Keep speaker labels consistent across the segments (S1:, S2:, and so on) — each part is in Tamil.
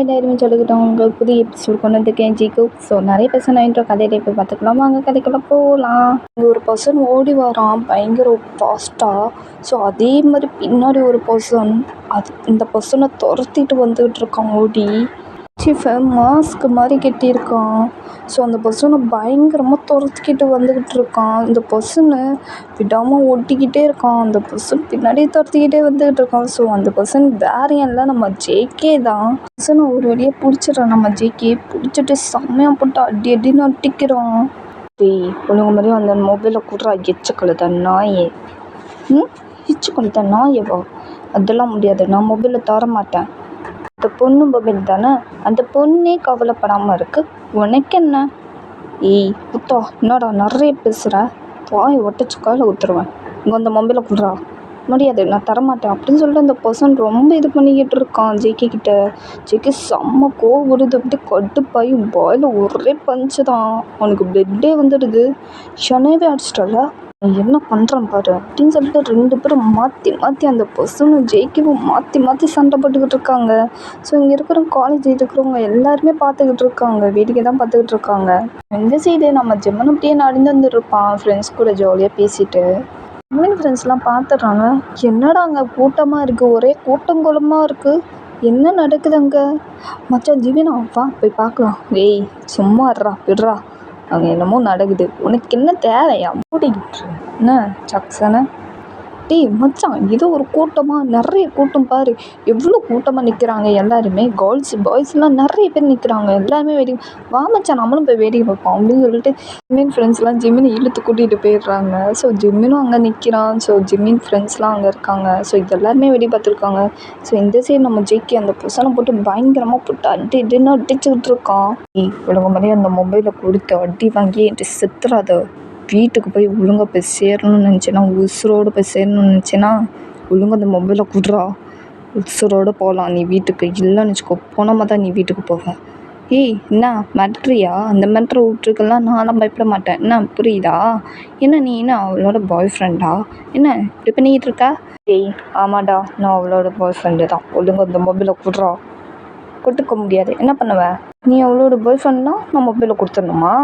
S1: எல்லாருமே சொல்லிக்கிட்டோம் உங்கள் புதிய எபிசோட் கொண்டு வந்திருக்கேன் ஜிக்கு. ஸோ நிறைய பர்சன் இன்ட்ரோ கதையில இப்போ பார்த்துக்கலாம். வாங்க கதைக்குள்ள போகலாம். இங்கே ஒரு பர்சன் ஓடி வரான் பயங்கர ஃபாஸ்ட்டாக. ஸோ அதே மாதிரி பின்னாடி ஒரு பர்சன் இந்த பர்சனை துரத்திட்டு வந்துகிட்டு இருக்கான் ஓடி. சீஃபை மாஸ்க் மாதிரி கட்டியிருக்கான். ஸோ அந்த பர்சனை பயங்கரமாக துரத்திக்கிட்டு வந்துக்கிட்டு இருக்கான். இந்த பர்சனை விடாமல் ஒட்டிக்கிட்டே இருக்கான். அந்த பர்சன் பின்னாடியே துரத்திக்கிட்டே வந்துக்கிட்டு இருக்கான். ஸோ அந்த பர்சன் வேறு இல்லை, நம்ம ஜேகே தான். பர்சனை ஒரு வழியாக பிடிச்சிடறான். நம்ம ஜேகே பிடிச்சிட்டு செம்மையாக போட்டு அடி அடின்னு அடிக்கிறான். டேய் ஒழுங்கு மாதிரி அந்த மொபைலை கூடுறா எச்சு கழுத நாயே. எச்சு கழுத நாயேவா? அதெல்லாம் முடியாது, நான் மொபைலை தர மாட்டேன். அந்த பொண்ணு மொபைல் தானே, அந்த பொண்ணே கவலைப்படாமல் இருக்கு, உனக்கு என்ன? ஏய் புத்தா என்னடா நிறைய பேசுகிற, வாய் ஒட்டச்சு காயில் ஊற்றுருவேன். இங்கே அந்த மொபைலை கொடுறா. முடியாது, நான் தரமாட்டேன் அப்படின்னு சொல்லிட்டு அந்த பர்சன் ரொம்ப இது பண்ணிக்கிட்டு இருக்கான் ஜேகே கிட்ட. ஜேகே செம்ம கோவம் வருது, அப்படியே கடுப்பாகி பாயில் ஒரே பஞ்சு தான். அவனுக்கு பிளட்டே வந்துடுது. ஷனவே அடிச்சிட்டால, என்ன பண்ணுறான் பாரு அப்படின்னு சொல்லிட்டு ரெண்டு பேரும் மாற்றி மாற்றி அந்த பர்சனும் ஜெயிக்கவும் மாற்றி மாற்றி சண்டை போட்டுக்கிட்டு இருக்காங்க. ஸோ இங்கே இருக்கிற காலேஜ் இருக்கிறவங்க எல்லாருமே பார்த்துக்கிட்டு இருக்காங்க, வேடிக்கை தான் பார்த்துக்கிட்டு இருக்காங்க. இந்த சைடு நம்ம ஜிம்மன் அப்படியே நடந்து வந்துருப்பான் ஃப்ரெண்ட்ஸ் கூட ஜாலியாக பேசிட்டு. ஜிம்மன் ஃப்ரெண்ட்ஸ்லாம் பார்த்துட்றாங்க, என்னடா அங்கே கூட்டமாக இருக்குது, ஒரே கூட்டங்கோலமாக இருக்குது, என்ன நடக்குது அங்கே? மச்சான் ஜிவினா வா போய் பார்க்கலாம். ஏய் சும்மா விடுறா, அங்கே என்னமோ நடக்குது, உனக்கு என்ன தேவையா மூடிக்கிட்டு என்ன சக்ஸனை? டேய் மச்சான் இது ஒரு கூட்டமாக, நிறைய கூட்டம் பாரு, எவ்வளோ கூட்டமாக நிற்கிறாங்க எல்லாருமே, கேர்ள்ஸ் பாய்ஸ்லாம் நிறைய பேர் நிற்கிறாங்க. எல்லாருமே வேடிக்கை வா மச்சான் நம்மளும் போய் வேடிக்கை பார்ப்போம் அப்படின்னு சொல்லிட்டு ஜிம்மின் ஃப்ரெண்ட்ஸ்லாம் ஜிம்மினை இழுத்து கூட்டிகிட்டு போயிடுறாங்க. ஸோ ஜிம்மினும் அங்கே நிற்கிறான். ஸோ ஜிம்மின் ஃப்ரெண்ட்ஸ்லாம் அங்கே இருக்காங்க. ஸோ இது எல்லாருமே வெடி பார்த்துருக்காங்க. ஸோ இந்த சைடு நம்ம ஜெயிக்கி அந்த பர்சனை போட்டு பயங்கரமாக போட்டு அடி அடின்னு அடிச்சுக்கிட்டு இருக்கான். இவங்க மாதிரி அந்த மொபைலை கொடுத்து அடி வாங்கி என்கிட்ட செத்துறாத. வீட்டுக்கு போய் ஒழுங்காக போய் சேரணும்னு நினச்சேன்னா, உசுரோடு போய் சேரணும்னு நினச்சேன்னா ஒழுங்காக அந்த மொபைலை கொடுறா, உசுரோடு போகலாம் நீ வீட்டுக்கு. இல்லைன்னு வச்சுக்கோ போனாமல் தான் நீ வீட்டுக்கு போவேன். ஏய் என்ன மிரட்டுறியா? அந்த மிரட்டுற விட்டுருக்கெல்லாம் நான்லாம் பயப்பட மாட்டேன், என்ன புரியுதா? என்ன நீ என்ன அவளோட பாய் ஃப்ரெண்டா? என்ன இப்படி பண்ணிக்கிட்டு இருக்கா? ஏய் ஆமாடா, நான் அவளோட பாய் ஃப்ரெண்டு தான். ஒழுங்காக அந்த மொபைலை கொடுறா. கொடுத்துக்க முடியாது, என்ன பண்ணுவேன்? நீ அவளோட பாய் ஃப்ரெண்ட்னா நான் மொபைலை கொடுத்துடணுமா?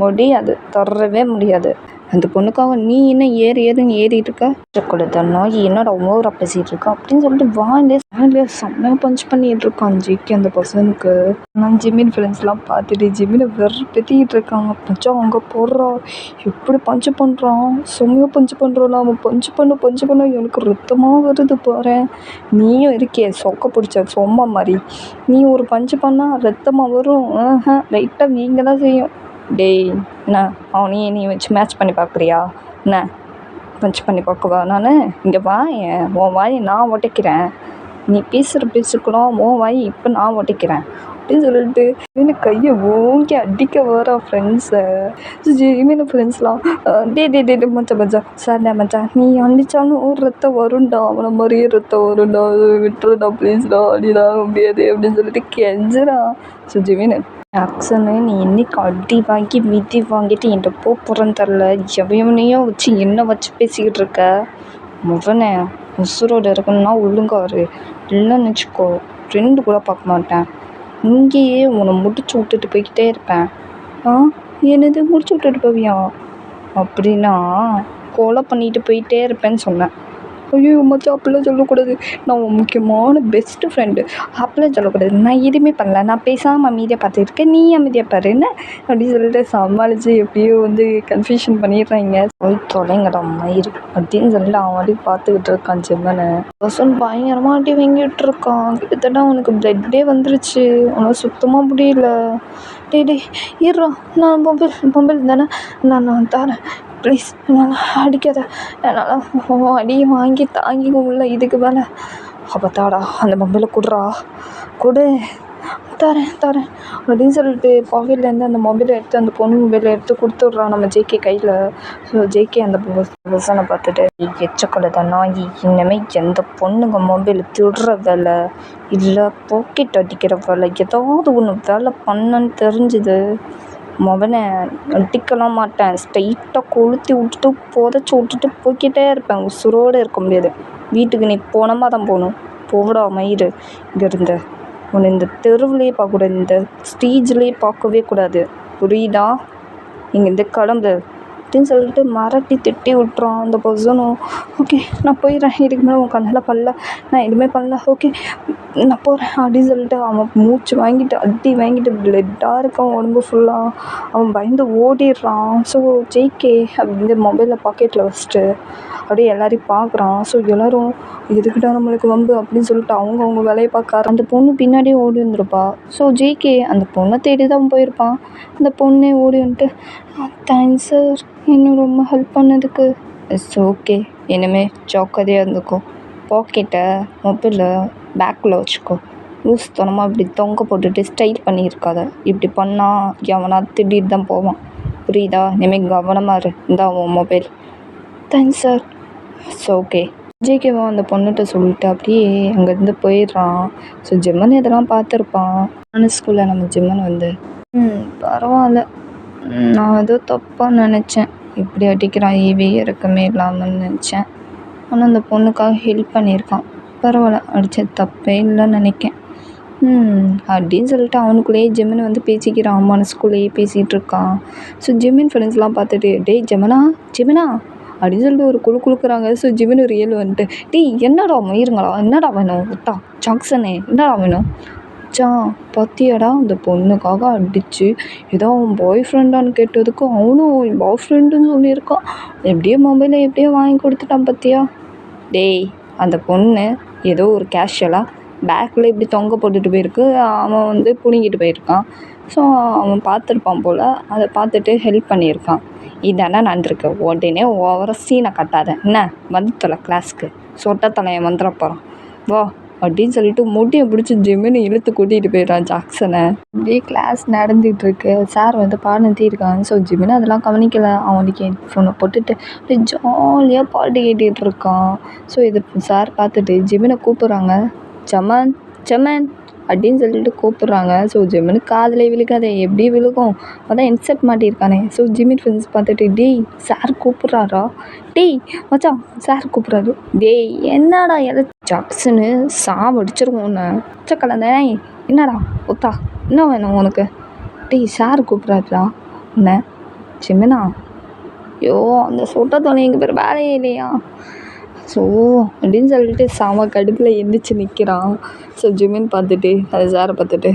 S1: முடியாது, தரவே முடியாது. அந்த பொண்ணுக்காக நீ என்ன ஏறின்னு ஏறிட்டு இருக்க கொடுத்தா என்னோட ஓவராக பேசிகிட்டு இருக்கா அப்படின்னு சொல்லிட்டு வாயிலே செம்மையாக பஞ்ச் பண்ணிகிட்டு இருக்கான் ஜிக்கு அந்த பர்சனுக்கு. நான் ஜிம்மின் ஃப்ரெண்ட்ஸ்லாம் பார்த்துட்டு ஜிம்மினை வெறுப்பேற்றிக்கிட்டு இருக்காங்க. பஞ்சம் அங்கே போடுறா, எப்படி பஞ்சு பண்ணுறான், செம்மையாக பஞ்சு பண்ணுறான். அவன் பஞ்சு பண்ண எனக்கு ரத்தமாக வருது பாரு. நீயும் இருக்கியே சொக்க பிடிச்ச சொம்மா மாதிரி, நீ ஒரு பஞ்சு பண்ணால் ரத்தமாக வரும்? லைட்டாக நீங்கள் தான் செய்யும். டேய் என்ன அவனையே நீ வச்சு மேட்ச் பண்ணி பார்க்குறியா? என்ன மேட்ச் பண்ணி பார்க்கவா நான்? இங்கே உன் வாயை நான் உடைக்கிறேன். நீ பேசுகிற பேசுக்கலாம் உன் வாயை இப்போ நான் உடைக்கிறேன் அப்படின்னு சொல்லிட்டு இவனை கையை ஓங்கி அடிக்க வர ஃப்ரெண்ட்ஸை. இவனை ஃப்ரெண்ட்ஸ்லாம் டே மச்சான் சார்டா மச்சான், நீ அடித்தாலும் ரத்தம் வரும்டா, அவனை மாதிரியே ரத்தம் வரும்டா, விட்டுருடா ப்ளீஸ்டா, அடிதான் முடியாது அப்படின்னு சொல்லிட்டு கெஞ்சுறான். ஸோ ஜிவின் ஆக்சனு நீ இன்னைக்கு அடி வாங்கி மிதி வாங்கிட்டு என்கிட்ட போகிறேன்னு தெரில, எவனையோ வச்சு என்ன வச்சு பேசிக்கிட்டு இருக்க? முவனே உசுரோடு இருக்கணும்னா ஒழுங்காரு, இல்லைன்னு வச்சுக்கோ ஃப்ரெண்டு கூட பார்க்க மாட்டேன், இங்கேயே உன்னை முடிச்சு விட்டுட்டு போய்கிட்டே இருப்பேன். என்னது முடிச்சு விட்டுட்டு போவியா? அப்படின்னா கொலை பண்ணிட்டு போயிட்டே இருப்பேன்னு சொன்னேன். ஐயோ மச்சான் அப்படிலாம் சொல்லக்கூடாது, நான் உன் முக்கியமான பெஸ்ட்டு ஃப்ரெண்டு, அப்படிலாம் சொல்லக்கூடாது. நான் எதுவுமே பண்ணல, நான் பேசாமல் அமைதியாக பார்த்துருக்கேன், நீ அமைதியாக பாரு என்ன அப்படின்னு சொல்லிட்டு சமாளித்து எப்படியோ கன்ஃபியூஷன் பண்ணிடுறாங்க. போய் தொலைங்கடா மயிறு அப்படின்னு சொல்லிட்டு அவன் அப்படி பார்த்துக்கிட்டு இருக்கான் ஜிம்மனை. பர்சன் பயங்கரமாக அடி வாங்கிட்டு இருக்கான். கிட்டத்தட்ட அவனுக்கு பிளட்டே வந்துருச்சு, அவனால் சுத்தமாக முடியல. டே ஈர்றா, நான் மொபைல் தானே நான் தரேன் ப்ளீஸ், என்னால் அடிக்காத, என்னால் அடி வாங்கி தாங்கிக்க முடியல இதுக்கு மேலே. அப்போ தாடா அந்த மொபைலை கொடுறா, கொடு, தரேன் அப்படின்னு சொல்லிட்டு பாக்கெட்லேருந்து அந்த மொபைலை எடுத்து அந்த பொண்ணு மொபைலை எடுத்து கொடுத்துட்றான் நம்ம ஜேகே கையில். ஸோ ஜேகே அந்த பர்சனை பார்த்துட்டு எச்சக்கொலை தான் நாயி, இனிமேல் எந்த பொண்ணுங்க மொபைல் திருடுற வேலை இல்லை பாக்கெட் அடிக்கிற வேலை ஏதாவது ஒன்று வேலை பண்ணன்னு தெரிஞ்சுது மொபைலை அடிக்கலாம் மாட்டேன், ஸ்ட்ரைட்டாக கொளுத்தி விட்டுட்டு புதைச்சி விட்டுட்டு போய்கிட்டே இருப்பேன், உசுரோடு இருக்க முடியாது. வீட்டுக்கு நீ போனமா தான் போகணும், போடா மயிறு இங்கேருந்து உன்னை இந்த தெருவுலேயே பார்க்கக்கூடாது, இந்த ஸ்டேஜ்லேயே பார்க்கவே கூடாது, புரியுதா? இங்கேருந்து கிளம்பு அப்படின்னு சொல்லிட்டு மிரட்டி திட்டி விட்றான் அந்த பர்சனும். ஓகே நான் போயிடுறேன், இதுக்கு மேலே உன் கண்ணில் பண்ணல, நான் எதுவுமே பண்ணல, ஓகே நான் போகிறேன் அப்படின்னு சொல்லிட்டு அவன் மூச்சு வாங்கிட்டு அடி வாங்கிட்டு பிளட்டாக இருக்கான் உடம்பு ஃபுல்லாக. அவன் பயந்து ஓடிடுறான். ஸோ ஜெய்கே அப்படின்னு மொபைலில் பாக்கெட்டில் வச்சுட்டு அப்படியே எல்லாரையும் பார்க்குறான். ஸோ எல்லோரும் எதுக்கிட்ட நம்மளுக்கு வம்பு அப்படின்னு சொல்லிட்டு அவங்க வேலையை பார்க்க அந்த பொண்ணு பின்னாடியே ஓடி வந்துருப்பா. ஸோ ஜெய்கே அந்த பொண்ணை தேடி தான் போயிருப்பான். அந்த பொண்ணே ஓடி வந்துட்டு தேங்க்ஸ் சார் இன்னும் ரொம்ப ஹெல்ப் பண்ணதுக்கு. இட்ஸ் ஓகே, இனிமேல் ஜாக்கிரதையாக இருந்துக்கோ, பாக்கெட்டை மொபைலில் பேக்கில் வச்சுக்கோ, லூஸ்தனமாக இப்படி தொங்க போட்டுட்டு ஸ்டைல் பண்ணியிருக்காத, இப்படி பண்ணால் எவனா திடீர்னு தான் போவான், புரியுதா? இனிமேல் கவனமாக இரு, இந்தா உன் mobile. Thanks sir. It's okay. ஜேகேவா அந்த பொண்ணுகிட்ட சொல்லிட்டு அப்படியே அங்கேருந்து போயிடுறான். ஸோ ஜிம்மன் இதெல்லாம் பார்த்துருப்பான். மனசுக்குள்ளே நம்ம ஜிம்மன் வந்து பரவாயில்ல, நான் ஏதோ தப்பாக நினச்சேன், இப்படி அடிக்கிறான் ஈவே இறக்கமே இல்லாமல்னு நினச்சேன். ஆனால் அந்த பொண்ணுக்காக ஹெல்ப் பண்ணியிருக்கான், பரவாயில்ல, அடித்தது தப்பே இல்லைன்னு நினைக்கேன் அப்படின்னு சொல்லிட்டு அவனுக்குள்ளேயே ஜெமின் வந்து பேசிக்கிறான், மனசுக்குள்ளேயே பேசிகிட்டு இருக்கான். ஸோ ஜெமின் ஃப்ரெண்ட்ஸ்லாம் பார்த்துட்டு டேய் ஜெமினா அப்படின்னு சொல்லிட்டு ஒரு குழுக்குறாங்க. ஸோ ஜிமின் ரியல் வந்துட்டு டேய் என்னடா மயிருங்களா, என்னடா வேணும் விட்டா ஜாக்சனே, என்னடா வேணும் மச்சான் பார்த்தியாடா அந்த பொண்ணுக்காக அடித்து ஏதோ அவன் பாய் ஃப்ரெண்டான்னு கேட்டதுக்கு அவனும் பாய் ஃப்ரெண்டுன்னு சொல்லியிருக்கான், எப்படியோ மொபைலை எப்படியோ வாங்கி கொடுத்துட்டான் பார்த்தியா. டேய் அந்த பொண்ணு ஏதோ ஒரு கேஷுவலாக பேக்கில் இப்படி தொங்க போட்டுட்டு போயிருக்கு, அவன் வந்து பிடுங்கிட்டு போயிருக்கான். ஸோ அவன் பார்த்துருப்பான் போல், அதை பார்த்துட்டு ஹெல்ப் பண்ணியிருக்கான். இதானே நடந்திருக்கு, உடனே ஓவராக சீனை கட்டாத என்ன, வந்து தொலை கிளாஸ்க்கு, சொட்ட தலையை வந்துட போகிறான் வா அப்படின்னு சொல்லிட்டு முடியை பிடிச்சி ஜிம்முன்னு இழுத்து கூட்டிகிட்டு போயிடுறான் ஜாக்சனை. அப்படியே கிளாஸ் நடந்துகிட்ருக்கு, சார் வந்து பாடம் இருக்காங்க. ஸோ ஜிம்முன்னு அதெல்லாம் கவனிக்கலை, அவனுக்கு ஹெட்ஃபோனை போட்டுட்டு அப்படியே ஜாலியாக பாட்டு கேட்டுகிட்டு இருக்கான். ஸோ இது சார் பார்த்துட்டு ஜிம்முனை கூப்பிட்றாங்க, சமன் அப்படின்னு சொல்லிட்டு கூப்பிட்றாங்க. ஸோ ஜிம்முன்னு காதில் விழுக்காதே, எப்படி விழுகும், அதான் ஹெட்செட் மாட்டியிருக்கானே. ஸோ ஜிம்மின் ஃப்ரெண்ட்ஸ் பார்த்துட்டு டேய் சார் கூப்பிட்றாரா, டேய் மச்சான் சார் கூப்பிட்றாரு, டேய் என்னடா எதை ஜாக்சனு சாவடிச்சிருவோம் உன்னை பச்சைக்கலந்தே, என்னடா ஒத்தா என்ன வேணும் உனக்கு, டேய் சார் கூப்பிட்றாருடா உன்னை ஜிம்மினா, ஐயோ அந்த சொட்ட தோணி எங்கள் பேர் வேலையே இல்லையா. ஸோ அப்படின்னு சொல்லிட்டு செம கடுப்பில் எந்திரிச்சு நிற்கிறான். ஸோ ஜிம்மின் பார்த்துட்டு அது சாரை பார்த்துட்டு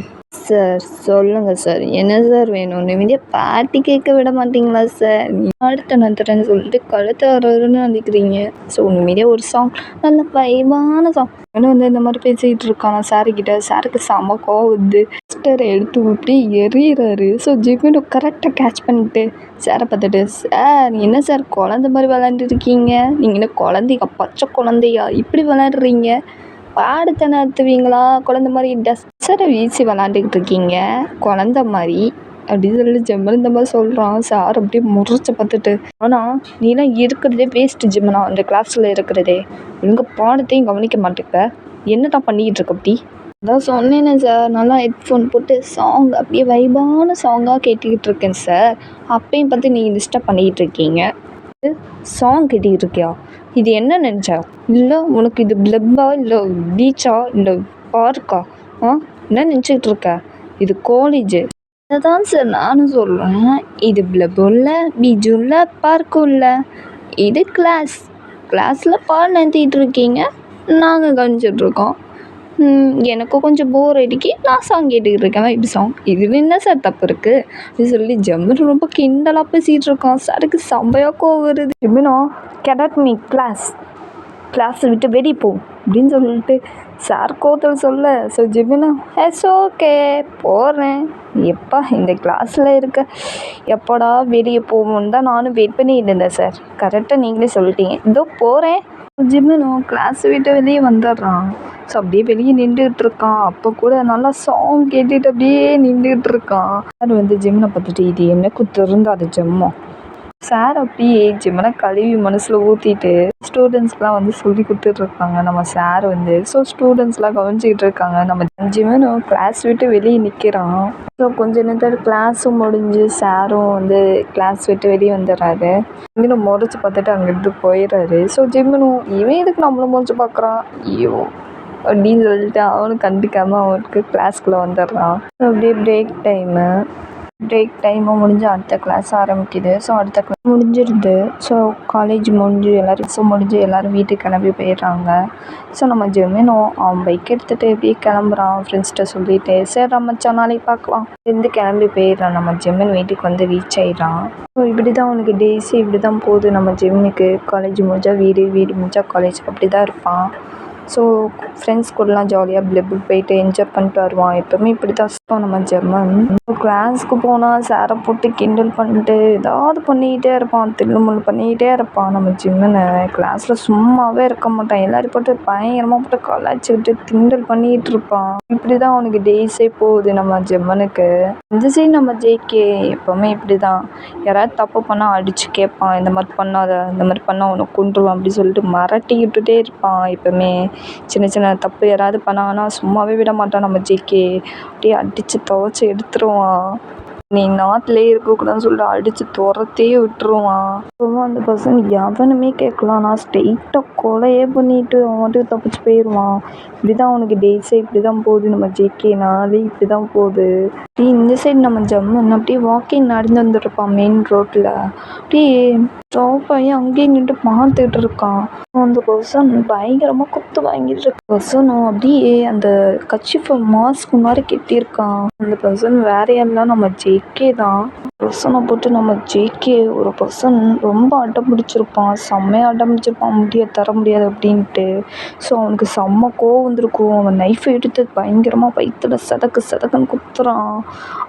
S1: சார் சொல்லுங்கள் சார், என்ன சார் வேணும், நிம்மதியாக பாட்டி கேட்க விட மாட்டிங்களா சார், அடுத்த நடத்துறேன்னு சொல்லிட்டு கழுத்து வர்றதுன்னு நினைக்கிறீங்க. ஸோ நிம்மதியாக ஒரு சாங், நல்ல வைபான சாங் வந்து இந்த மாதிரி பேசிக்கிட்டு இருக்கான் சாருக்கிட்ட. சாருக்கு செம கோவம் சிஸ்டரை எடுத்து விட்டு எறிகிறாரு. ஸோ ஜிம்மின் கரெக்டாக கேட்ச் பண்ணிட்டு சாரை பார்த்துட்டு சார் என்ன சார் குழந்த மாதிரி விளாண்டுருக்கீங்க, நீங்கள் என்ன குழந்தையா, பச்சை குழந்தையா இப்படி விளாடுறீங்க, பாடத்தை நடத்துவீங்களா, குழந்த மாதிரி டஸ்டரை வீசி விளாண்டுக்கிட்டு இருக்கீங்க குழந்த மாதிரி அப்படின்னு சொல்லிட்டு ஜிம்மன் இந்த மாதிரி சொல்கிறான். சார் அப்படியே முறைச்சி பார்த்துட்டு ஆனால் நீலாம் இருக்கிறதே வேஸ்ட்டு ஜிம்மனா, அந்த கிளாஸில் இருக்கிறதே எங்கள் பாடத்தையும் கவனிக்க மாட்டேங்க, என்னதான் பண்ணிக்கிட்டு இருக்க அப்படி. அதான் சொன்னேனே சார், நல்லா ஹெட்ஃபோன் போட்டு சாங் அப்படியே வைபான சாங்காக கேட்டுக்கிட்டு இருக்கேன் சார், அப்பையும் பார்த்து நீங்கள் டிஸ்டர்ப் பண்ணிக்கிட்டு இருக்கீங்க, சாங் கேட்டுக்கிட்டு இருக்கியா, இது என்ன நினச்சா, இல்லை உனக்கு இது கிளப்பா இல்லை பீச்சா இல்லை பார்க்கா, என்ன நினச்சிக்கிட்டு இருக்க, இது காலேஜு, அதான் சார் நானும் சொல்கிறேன், இது கிளப்பும் இல்லை பீச்சும் இல்லை பார்க்கும் இல்லை, இது கிளாஸில் பாடம் நடத்திட்டு இருக்கீங்க, நாங்கள் கவனிச்சிட்ருக்கோம், எனக்கு கொஞ்சம் போர் அடிக்கி நான் சாங் கேட்டுக்கிட்டு இருக்கேன், வைப் சாங், இதில் என்ன சார் தப்பு இருக்குது அப்படின்னு சொல்லி ஜிம்மன் ரொம்ப கிண்டலாக பேசிகிட்டு இருக்கான். சாருக்கு செம்மையாக கோவம் வருது. ஜிம்மினா கெட் மீ கிளாஸை விட்டு வெளியே போ அப்படின்னு சொல்லிட்டு சார் கோவத்தில் சொல்ல. ஸோ ஜிம்மினா எஸ் ஓகே போகிறேன், எப்பா இந்த கிளாஸில் எப்போடா வெளியே போவோன்னு தான் நானும் வெயிட் பண்ணிட்டு இருந்தேன் சார், கரெக்டாக நீங்களே சொல்லிட்டீங்க, இதோ போகிறேன். ஜிம்மினும் கிளாஸை விட்டு வெளியே வந்துடுறான். ஸோ அப்படியே வெளியே நின்றுக்கிட்டு இருக்கான். அப்போ கூட நல்லா சாங் கேட்டுட்டு அப்படியே நின்றுக்கிட்டு இருக்கான். சார் வந்து ஜிம்மனை பார்த்துட்டு இது எனக்கு திருந்தாது ஜிம்மா, சார் அப்படியே ஜிம்மனை கழுவி மனசில் ஊற்றிட்டு ஸ்டூடெண்ட்ஸ்க்கெலாம் வந்து சொல்லி கொடுத்துட்ருக்காங்க நம்ம சார் வந்து. ஸோ ஸ்டூடெண்ட்ஸ்லாம் கவனிச்சிக்கிட்டு இருக்காங்க. நம்ம ஜிம்மனும் கிளாஸ் விட்டு வெளியே நிற்கிறான். ஸோ கொஞ்ச நேரத்தில் கிளாஸும் முடிஞ்சு சாரும் வந்து கிளாஸ் விட்டு வெளியே வந்துடுறாரு. ஜிம்மனும் முறைச்சி பார்த்துட்டு அங்கேருந்து போயிடுறாரு. ஸோ ஜிம்மனும் இவன் எதுக்கு நம்மளும் முறைச்சி பார்க்குறான், ஐயோ அப்படின்னு சொல்லிட்டு அவனும் கண்டுக்காமல் அவனுக்கு கிளாஸ்க்குள்ளே வந்துடுறான். அப்படியே பிரேக் டைமும் முடிஞ்சு அடுத்த கிளாஸ் ஆரம்பிக்குது. ஸோ அடுத்த கிளாஸ் முடிஞ்சிருது. ஸோ காலேஜ் முடிஞ்சு எல்லோரும் வீட்டுக்கு கிளம்பி போயிடுறாங்க. ஸோ நம்ம ஜெமினும் அவன் பைக் எடுத்துகிட்டு எப்படியே கிளம்புறான் ஃப்ரெண்ட்ஸ்கிட்ட சொல்லிட்டு. சரி மச்சான் நாளைக்கு பார்க்கலாம் இருந்து கிளம்பி போயிடுறான். நம்ம ஜெமின் வீட்டுக்கு வந்து ரீச் ஆகிடுறான். ஸோ இப்படி தான் அவனுக்கு டேஸு இப்படி தான் போகுது. நம்ம ஜெமினுக்கு காலேஜ் முடிஞ்சால் வீடு முடிஞ்சால் காலேஜ் அப்படி தான் இருப்பான். ஸோ ஃப்ரெண்ட்ஸ் கூடலாம் ஜாலியாக பிளப்புக்கு போயிட்டு என்ஜாய் பண்ணிட்டு வருவான். எப்போவுமே இப்படி தான் இருப்பான் நம்ம ஜெமன். கிளாஸுக்கு போனால் சாரை போட்டு கிண்டல் பண்ணிட்டு ஏதாவது பண்ணிக்கிட்டே இருப்பான், தில்லுமுள்ளு பண்ணிக்கிட்டே இருப்பான் நம்ம ஜிம்மனை. கிளாஸில் சும்மாவே இருக்க மாட்டான், எல்லோரும் போட்டு பயங்கரமாக போட்டு கலாய்ச்சிக்கிட்டு கிண்டல் பண்ணிக்கிட்டு இருப்பான். இப்படி தான் அவனுக்கு டேஸே போகுது நம்ம ஜெம்மனுக்கு. இந்த சைடு நம்ம ஜேகே எப்போவுமே இப்படி தான், யாராவது தப்பு பண்ணால் அடித்து கேட்பான், இந்த மாதிரி பண்ணாத, இந்த மாதிரி பண்ணால் உனக்கு கொன்றுவான் அப்படி சொல்லிட்டு மிரட்டிக்கிட்டுட்டே இருப்பான். எப்போவுமே சின்ன தப்பு யாராவது பண்ணாங்கன்னா சும்மாவே விட மாட்டான் நம்ம ஜேகே. அப்படியே அடித்து துவைச்சி எடுத்துருவான். நீ நாட்டிலே இருக்கக்கூடாதுன்னு சொல்லிட்டு அடித்து துரத்தையே விட்டுருவான். அப்புறமா அந்த பர்சன் எவனுமே கேட்கலாம், நான் ஸ்ட்ரெயிட்டாக கொலையே பண்ணிட்டு அவன் மட்டும் தப்பிச்சு போயிடுவான். இப்படி தான் அவனுக்கு டேஸே இப்படி தான் போகுது. நம்ம ஜேகேனாலே இப்படி தான் போகுது. இந்த சைடு நம்ம ஜம்மன் அப்படியே வாக்கிங் நடந்து வந்துருப்பான் மெயின் ரோட்டில். அப்படியே ஸ்டாப் ஆகி அங்கேயே நின்று பார்த்துக்கிட்டு இருக்கான். அந்த பர்சன் பயங்கரமாக குத்து வாங்கிட்டு இருக்க பர்சனும் அப்படியே அந்த கர்ச்சீஃபை மாஸ்க் மாதிரி கட்டியிருக்கான். அந்த பர்சன் வேற யாரெல்லாம் நம்ம ஜேகே தான். பர்சனை போட்டு நம்ம ஜேகே ஒரு பர்சன் ரொம்ப அடம் பிடிச்சிருப்பான், செம்மையாக அடம் பிடிச்சிருப்பான், தர முடியாது அப்படின்ட்டு. ஸோ அவனுக்கு செம்ம கோவம் வந்திருக்கும். அவன் நைஃபை எடுத்து பயங்கரமாக வயிற்றுல சதக்குன்னு குத்துறான்.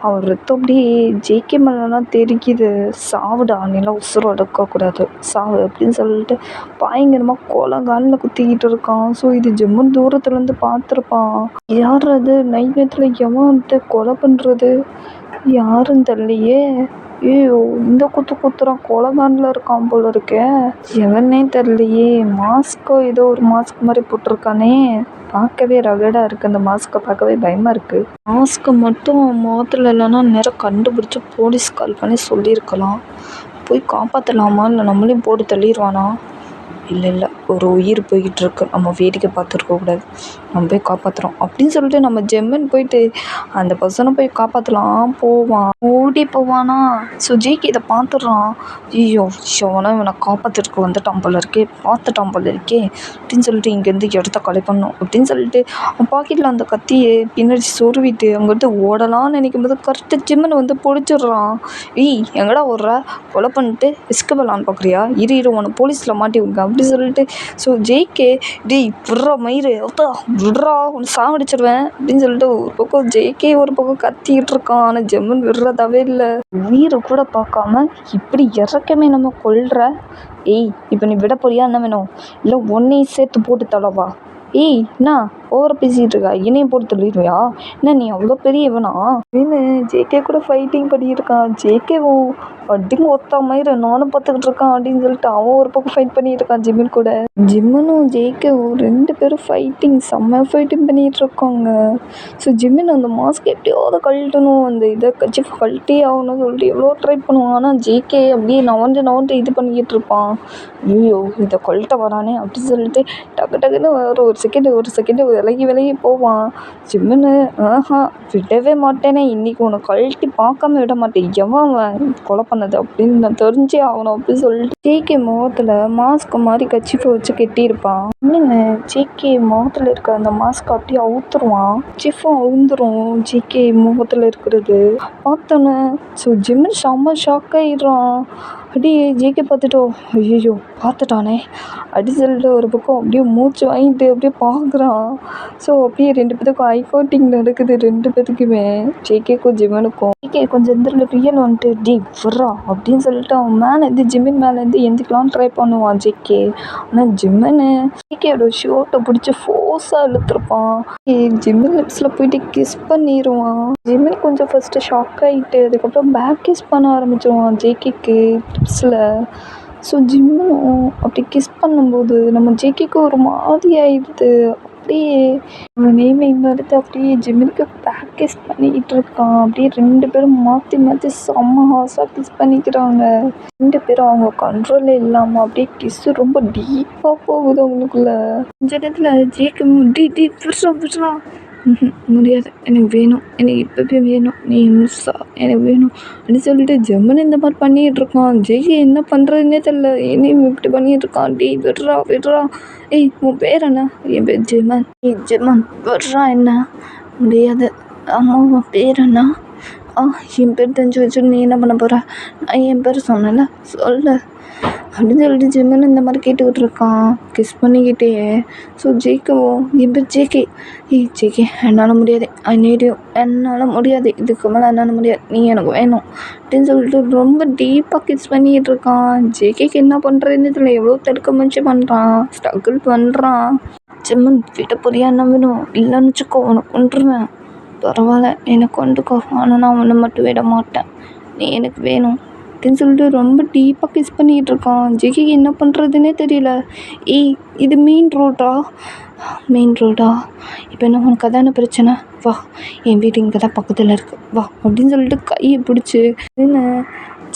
S1: அவன் ரத்தம் அப்படியே ஜேகே மேலாம் தெரிக்குது. சாவுடா, நீலாம் உசுறு அடக்கக்கூடாது, சாவு அப்படின்னு சொல்லிட்டு பயங்கரமாக கொலகாலில் குத்திக்கிட்டு இருக்கான். ஸோ இது ஜெம்மன் தூரத்துலேருந்து பார்த்துருப்பான். யார் அது நைட் நேரத்தில் எவன் வந்துட்டு கொலை பண்ணுறது, யாருன்னு தெரியலையே. ஐயோ இந்த குத்துறான், கொலகானில் இருக்கான் போல இருக்கே, எவனே தெரியலையே. மாஸ்க்கோ ஏதோ ஒரு மாஸ்க் மாதிரி போட்டிருக்கானே, பார்க்கவே ரகடாக இருக்குது. அந்த மாஸ்க்கை பார்க்கவே பயமாக இருக்குது. மாஸ்க்கை மட்டும் முகத்தில் இல்லைன்னா நேரம் கண்டுபிடிச்சி போலீஸ் கால் பண்ணி சொல்லியிருக்கலாம். போய் காப்பாற்றலாமா, இல்லை நம்மளையும் போட்டு தள்ளிடுவானா? இல்லை ஒரு உயிர் போய்கிட்டுருக்கு, நம்ம வேடிக்கை பார்த்துருக்கக்கூடாது, நம்ம போய் காப்பாற்றுறோம் அப்படின்னு சொல்லிட்டு நம்ம ஜெம்மன் போயிட்டு அந்த பர்சனை போய் காப்பாற்றலாம் போவான். ஓடி போவானா. ஸோ ஜேகே இதை பார்த்துட்றான். ஐயோ ஷோனா இவனை காப்பாற்றுறதுக்கு வந்துட்டான் போல இருக்கே, பார்த்துட்டான் போல இருக்கே அப்படின்னு சொல்லிட்டு இங்கேருந்து இடத்த கொலை பண்ணணும் அப்படின்னு சொல்லிட்டு அவன் பாக்கெட்டில் அந்த கத்தியை பின்னாடி சொருவிட்டு அங்கேருந்து ஓடலாம்னு நினைக்கும் போது கரெக்டாக ஜெம்மனை வந்து பிடிச்சிடுறான். எங்கடா ஓடுற, கொலை பண்ணிட்டு எஸ்கேப் பண்ணலான்னு பார்க்குறியா, இரு உன்னை போலீஸில் மாட்டி விடுங்க அப்படி சொல்லிட்டு. ஸோ ஜேகே டேய் விட்றா மயிறு விட்றா ஒன்று சாவடிச்சிடுவேன் அப்படின்னு சொல்லிட்டு ஒரு பக்கம் ஜேகே ஒரு பக்கம் கத்திக்கிட்டு இருக்கான். ஆனால் ஜெம்மன் விடுறதாவே இல்லை. உயிரை கூட பார்க்காம இப்படி இறக்கமே நம்ம கொல்ற. இப்போ நீ விட போறியா, என்ன வேணும், இல்லை ஒன்னையும் சேர்த்து போட்டு தளவா. என்ன ஓவர பேசிகிட்டு இருக்கா, என்னையும் போட்டு தள்ளிடுவியா, என்ன நீ அவ்வளோ பெரியவனா அப்படின்னு ஜேகே கூட ஃபைட்டிங் பண்ணியிருக்கான். ஜேகேவும் அடிங்க ஒத்தா மயிறு நானும் பார்த்துக்கிட்டு இருக்கான் அப்படின்னு சொல்லிட்டு அவன் ஒரு பக்கம் ஃபைட் பண்ணிட்டு இருக்கான் ஜிம்மன் கூட. ஜிம்மனும் ஜேகேவும் 2 பேரும் செம்ம ஃபைட்டிங் பண்ணிகிட்டு இருக்காங்க. ஸோ ஜிம்மன் அந்த மாஸ்க் எப்படியாவது கழட்டணும், அந்த இதை கட்சி கழட்டி ஆகணும்னு சொல்லிட்டு எவ்வளோ ட்ரை பண்ணுவான். ஆனால் ஜேகே அப்படியே நவண்டு இது பண்ணிக்கிட்டு இருப்பான். ஐயோ இதை கழட்ட வரானே அப்படின்னு சொல்லிட்டு டக்குன்னு ஒரு செகண்டு விலகி போவான். ஜிம்மனு விடவே மாட்டேனே, இன்னைக்கு உன்னை கழட்டி பார்க்காம விட மாட்டேன், எவன் கொலை பண்ணது அப்படின்னு நான் தெரிஞ்சே ஆகணும் அப்படின்னு சொல்லிட்டு ஜேகே முகத்தில் மாஸ்க் மாதிரி கர்ச்சீஃபை வச்சு கட்டியிருப்பான். இன்னுங்க ஜேகே முகத்தில் இருக்க அந்த மாஸ்க் அப்படியே அவுத்துருவான். கர்ச்சீஃபும் அவுந்துரும் ஜேகே முகத்தில் இருக்கிறது பார்த்தோன்னே. ஸோ ஜிம்மன் செம்ம ஷாக் ஆகிடுறான். அப்படியே ஜேகே பார்த்துட்டோ ஐயோ பார்த்துட்டானே அப்படி சொல்லிட்டு ஒரு பக்கம் அப்படியே மூச்சு வாங்கிட்டு அப்படியே பார்க்குறான். ஸோ அப்படியே 2 பேத்துக்கும் ஐ கான்டாக்ட் நடக்குது, 2 பேத்துக்குமே, ஜேகேக்கும் ஜிம்மனுக்கும். ஜேகே கொஞ்சம் இந்த ரியல் வந்துட்டு விட்றா அப்படின்னு சொல்லிட்டு அவன் மேலேருந்து ஜிம்மன் மேலேருந்து எந்திக்கலான்னு ட்ரை பண்ணுவான் ஜேகே. ஆனால் ஜிம்மனு ஜேகேயோட ஷோட்டை பிடிச்சி ஃபோர்ஸாக இழுத்துருப்பான். ஜிம்மன் லிப்ஸில் போயிட்டு கிஸ் பண்ணிடுவான். ஜிம்மன் கொஞ்சம் ஃபஸ்ட்டு ஷாக் ஆகிட்டு அதுக்கப்புறம் பேக் கிஸ் பண்ண ஆரம்பிச்சிருவான் ஜேகேக்கு லிப்ஸில். ஸோ ஜிம்மனும் அப்படி கிஸ் பண்ணும்போது நம்ம ஜேகேக்கு ஒரு மாதிரி ஆயிடுது. அப்படியே அவனே மெய்மறந்து அப்படியே ஜிம்மினுக்கு ப்ராக்டிஸ் பண்ணிக்கிட்டு இருக்கான். அப்படியே 2 பேரும் மாற்றி மாற்றி செம்ம ஹார்ஸாக கிஸ் பண்ணிக்கிறாங்க. 2 பேரும் அவங்க கண்ட்ரோலில் இல்லாமல் அப்படியே கிஸ்ஸு ரொம்ப டீப்பாக போகுது அவங்களுக்குள்ள. கொஞ்ச நேரத்தில் ஜேக்கு டி விட்றா முடியாது, எனக்கு வேணும், எனக்கு இப்போவே வேணும், நீ மிஸ்ஸா எனக்கு வேணும் அப்படின்னு சொல்லிட்டு ஜெம்மன் இந்த மாதிரி பண்ணிகிட்டு இருக்கான். ஜெய்கி என்ன பண்ணுறதுன்னே தெரியல, என்னையும் இப்படி பண்ணிகிட்டு இருக்கான். டேய் விட்றா. ஏய் உன் பேர் என்ன? என் பேர் ஜெமன். ஏய் ஜெமன் விட்றா என்ன? முடியாது. ஆமாம் உன் பேர் என்ன? என் பேர் தெரிஞ்சு வச்சு நீ என்ன பண்ண போகிற? நான் என் பேர் சொன்னேன்ல சொல்லு அப்படின்னு சொல்லிட்டு ஜெமன் இந்த மாதிரி கேட்டுக்கிட்டு இருக்கான் கிஸ் பண்ணிக்கிட்டே. ஸோ ஜேக்கவும் என் பேர் ஜேகே. ஏய் ஜேகே என்னால் முடியாது, ஐ நீட் யூ, என்னால் முடியாது, இதுக்கு மேலே என்னால் முடியாது, நீ எனக்கு வேணும் அப்படின்னு சொல்லிட்டு ரொம்ப டீப்பாக கிஸ் பண்ணிக்கிட்டு இருக்கான். ஜேகேக்கு என்ன பண்ணுறதுன்னு தெரியல, எவ்வளோ தடுக்க முயற்சி பண்ணுறான், ஸ்ட்ரகிள் பண்ணுறான். ஜெமன் விட புரியா என்ன வேணும், இல்லைன்னு வச்சுக்கோ உனக்கு கொண்டுருவேன், பரவாயில்ல என்னை கொண்டுக்கோ, ஆனால் நான் உன்னை மட்டும் விட மாட்டேன், நீ எனக்கு வேணும் அப்படின்னு சொல்லிட்டு ரொம்ப டீப்பாக கிஸ் பண்ணிக்கிட்டு இருக்கான். ஜெய்கிக்கு என்ன பண்ணுறதுன்னே தெரியல. ஏய் இது மெயின் ரோடா? இப்போ என்ன உனக்கு அதான பிரச்சனை? வா என் வீடு இங்கே தான் பக்கத்தில் இருக்குது, வா அப்படின்னு சொல்லிட்டு கையை பிடிச்சி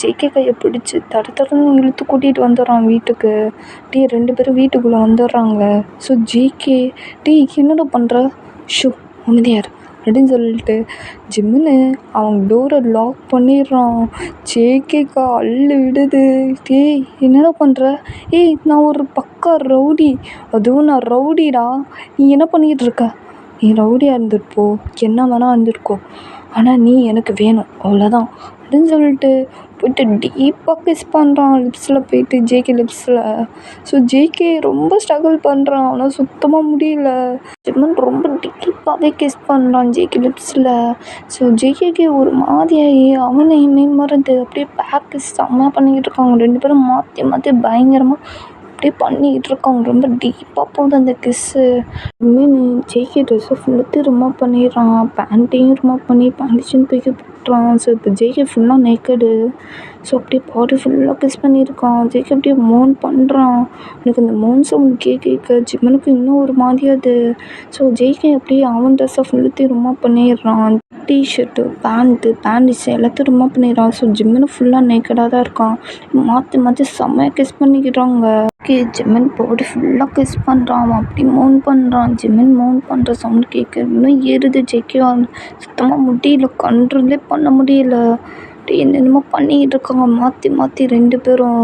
S1: ஜேகே கையை பிடிச்சி தடன்னு இழுத்து கூட்டிகிட்டு வந்துடுறான் வீட்டுக்கு. 2 பேரும் வீட்டுக்குள்ளே வந்துடுறாங்க. ஸோ ஜேகே என்னடா பண்ணுற, ஷூ அமைதியார் அப்படின்னு சொல்லிட்டு ஜிம்முன்னு அவங்க டோரை லாக் பண்ணிடுறான். ஜேகேக்கா அள்ளு விடுது. என்னடா பண்ணுற? நான் ஒரு பக்கா ரவுடி, அதுவும் நான் ரவுடிடா, நீ என்ன பண்ணிக்கிட்டு இருக்க? நீ ரவுடியாக இருந்துட்டு போ, என்ன வேணால் இருந்துருக்கோ, ஆனால் நீ எனக்கு வேணும் அவ்வளோதான் அப்படின்னு சொல்லிட்டு போய்ட்டு டீப்பாக கிஸ் பண்ணுறான் லிப்ஸில் போய்ட்டு ஜேகே லிப்ஸில். ஸோ ஜேகே ரொம்ப ஸ்ட்ரகிள் பண்ணுறான், ஆனால் சுத்தமாக முடியல. ஜெமன் ரொம்ப டீப்பாகவே கிஸ் பண்ணுறான் ஜேகே லிப்ஸில். ஸோ ஜேகேக்கு ஒரு மாதிரியாகி அவனையுமே மறந்து அப்படியே பேக் கிஸ் செம்மையாக பண்ணிக்கிட்டு இருக்காங்க. 2 பேரும் மாற்றி பயங்கரமாக அப்படியே பண்ணிக்கிட்டு இருக்காங்க. ரொம்ப டீப்பாக போகுது அந்த கிஸ்ஸு. மீன் ஜேகே ட்ரெஸ்ஸை ஃபுல்லாக ரிமூவ் பண்ணிடுறான், பேண்ட்டையும் ரிமூவ் பண்ணி பேண்டிஷன் தூக்கி போட்டுறான். ஸோ இப்போ ஜேகே ஃபுல்லாக நேக்கடு. ஸோ அப்படியே பாடி ஃபுல்லாக கிஸ் பண்ணியிருக்கான். ஜேகே அப்படியே மோன் பண்ணுறான். எனக்கு அந்த மோன் சவுண்ட் கேட்க ஜிம்மனுக்கு இன்னும் ஒரு மாதிரியாது. ஸோ ஜேகே அப்படியே அவன் ட்ரெஸ்ஸை ஃபுல்லாத்தையும் ரிமூவ் பண்ணிடுறான். டிஷர்ட்டு பேண்டிஸ் எல்லாத்தையும் ரிமூவ் பண்ணிடுறான். ஸோ ஜிம்மனு ஃபுல்லாக நேக்கடாக தான் இருக்கான். மாற்றி செம்மையாக கிஸ் பண்ணிக்கிறாங்க. ஜிம்மன் பாடி ஃபுல்லாக கிஸ் பண்ணுறான். அவன் அப்படி மோன் பண்ணுறான். ஜிம்மன் மோன் பண்ணுற சவுண்ட் கேட்க இன்னும் ஏறுது ஜேகே. சுத்தமாக முடியல, கண்ட்ரோலே பண்ண முடியல. என்னென்னமோ பண்ணிக்கிட்டு இருக்காங்க மாற்றி 2 பேரும்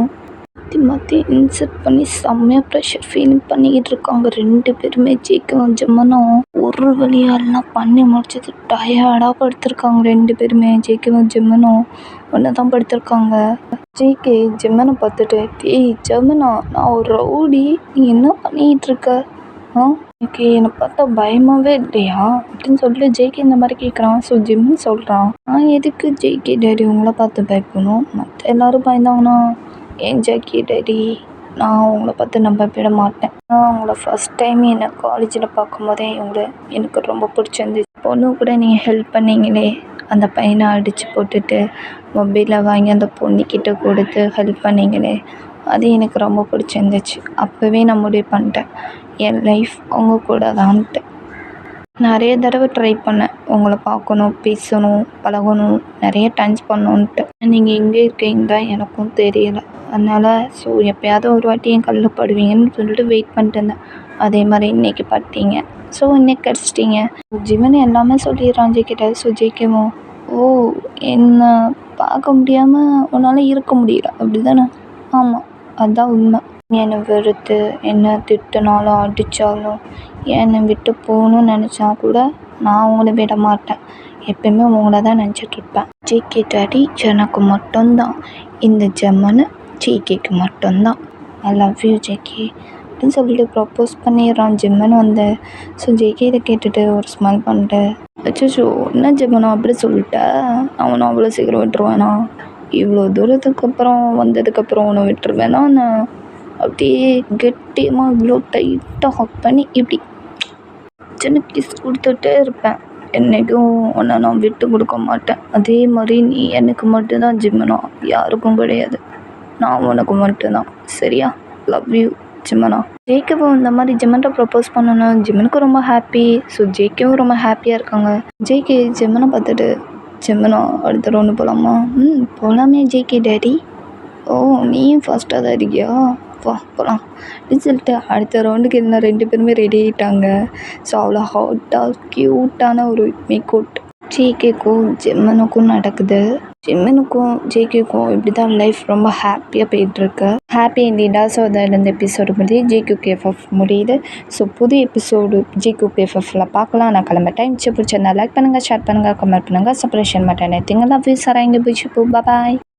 S1: மாற்றி இன்சர்ட் பண்ணி செம்மையாக ப்ரெஷர் ஃபீலிங் பண்ணிக்கிட்டு இருக்காங்க 2 பேருமே. ஜேக்கும் ஜிம்மனும் ஒரு வழியாலாம் பண்ணி முடிச்சது டயர்டாக படுத்திருக்காங்க 2 பேருமே. ஜேக்கும் ஜிம்மனும் ஒன்று தான் படுத்திருக்காங்க. ஜேகே ஜிம்மனை பார்த்துட்டு ஜிம்மனா நான் ஒரு ரவுடி, நீ என்ன பண்ணிக்கிட்டு இருக்க? எனக்கு என்னை பார்த்தா பயமாகவே இல்லையா அப்படின்னு சொல்லிட்டு ஜேகே இந்த மாதிரி கேட்குறான். ஸோ ஜிம்மன் சொல்கிறான், நான் எதுக்கு ஜேகே டேடி உங்களை பார்த்து பயப்படணும், மற்ற எல்லோரும் பயந்தாங்கன்னா ஏன் ஜேகே டேடி நான் உங்களை பார்த்து நான் பயப்பட மாட்டேன். நான் உங்களை ஃபஸ்ட் டைம் என்னை காலேஜில் பார்க்கும்போதே எனக்கு ரொம்ப பிடிச்சிருந்துச்சு. பொண்ணு கூட நீங்கள் ஹெல்ப் பண்ணீங்களே, அந்த பையனை அடித்து போட்டுட்டு மொபைலை வாங்கி அந்த பொண்ணுக்கிட்ட கொடுத்து ஹெல்ப் பண்ணீங்களே, அது எனக்கு ரொம்ப பிடிச்சிருந்துச்சு. அப்போவே நான் முடிவு பண்ணிட்டேன் என் லைஃப் அவங்க கூட தான்ட்டு. நிறைய தடவை ட்ரை பண்ணேன் உங்களை பார்க்கணும், பேசணும், பழகணும், நிறைய டைம் பண்ணணுன்ட்டு. நீங்கள் எங்கே இருக்கீங்க தான் எனக்கும் தெரியலை. அதனால் ஸோ எப்போயாவது ஒரு வாட்டி என் கல்லில் படுவீங்கன்னு சொல்லிட்டு வெயிட் பண்ணிட்டு இருந்தேன். அதே மாதிரி இன்றைக்கி பட்டீங்க. ஸோ இன்னைக்கு கிடச்சிட்டிங்க. ஜிம்மன் எல்லாமே சொல்லிடுறான் ஜேகிட்ட. ஸோ ஜேகேவும் என்னை பார்க்க முடியாமல் உன்னால் இருக்க முடியல அப்படி தானே? ஆமாம் அதுதான் உண்மை. என்னை வெறுத்து என்ன திட்டினாலும் அடித்தாலும் என்னை விட்டு போகணும்னு நினச்சா கூட நான் உங்களை விட மாட்டேன். எப்பயுமே உங்களை தான் நினச்சிட்ருப்பேன். ஜேகே டாடி எனக்கு மட்டும்தான், இந்த ஜெம்மனு ஜேகேக்கு மட்டும்தான். ஐ லவ் யூ ஜேகே அப்படின்னு சொல்லிட்டு ப்ரப்போஸ் பண்ணிடுறான் ஜிம்மன் ஸோ ஜேகே இதை கேட்டுட்டு ஒரு ஸ்மைல் பண்ணிட்டு, அச்சோ என்ன ஜிம்மனோ அப்படி சொல்லிட்டேன், அவனை அவ்வளோ சீக்கிரம் விட்டுருவேனா? இவ்வளோ தூரத்துக்கு அப்புறம் வந்ததுக்கப்புறம் அவனை விட்டுருவேனா? நான் அப்படியே கெட்டியமாக இவ்வளோ டைட்டாக ஹக் பண்ணி இப்படி சின்ன கிஸ் கொடுத்துட்டே இருப்பேன். என்றைக்கும் உன்னை நான் விட்டு கொடுக்க மாட்டேன். அதே மாதிரி நீ எனக்கு மட்டும்தான் ஜிம்மனா, யாருக்கும் கிடையாது. நான் உனக்கு மட்டும்தான், சரியா? Love you. ஜிம்மனா ஜேகேவும் இந்த மாதிரி ஜிம்மன்ட்ட ப்ரப்போஸ் பண்ணோன்னா ஜிம்மனுக்கு ரொம்ப ஹாப்பி. ஸோ ஜேகேவும் ரொம்ப ஹாப்பியாக இருக்காங்க. ஜேகே ஜிம்மனை பார்த்துட்டு, ஜிம்மனா அடுத்த ரவுண்டு போகலாமா? போகலாமே ஜேகே டேடி. ஓ நீயும் ஃபாஸ்ட்டாக தான் இருக்கியா? வா போகலாம் அப்படின்னு சொல்லிட்டு அடுத்த ரவுண்டுக்கு என்ன 2 பேருமே ரெடி ஆகிட்டாங்க. ஸோ அவ்வளோ ஹாட்டாக க்யூட்டான ஒரு மேக்கவுட் ஜேகேக்கும் ஜிம்மனுக்கும் நடக்குது. ஜிம்மனுக்கும் ஜேகேக்கும் இப்படி தான் லைஃப் ரொம்ப ஹாப்பியாக போயிட்டுருக்கு. ஹாப்பி எண்டிங்காக. ஸோ அதில் இந்த எபிசோடு முடியுது. ஜேகேஎஃப்எஃப் முடியுது. ஸோ புது எபிசோடு ஜேகேஎஃப்எஃப்ல பார்க்கலாம். நான் கிளம்ப டைம் பிடிச்சிருந்தா லைக் பண்ணுங்கள், ஷேர் பண்ணுங்கள், கமெண்ட் பண்ணுங்கள், சப்ஸ்கிரைப் பண்ண மாட்டேன். திங்கெல்லாம் வீசாரா இங்கே போய் பாய்.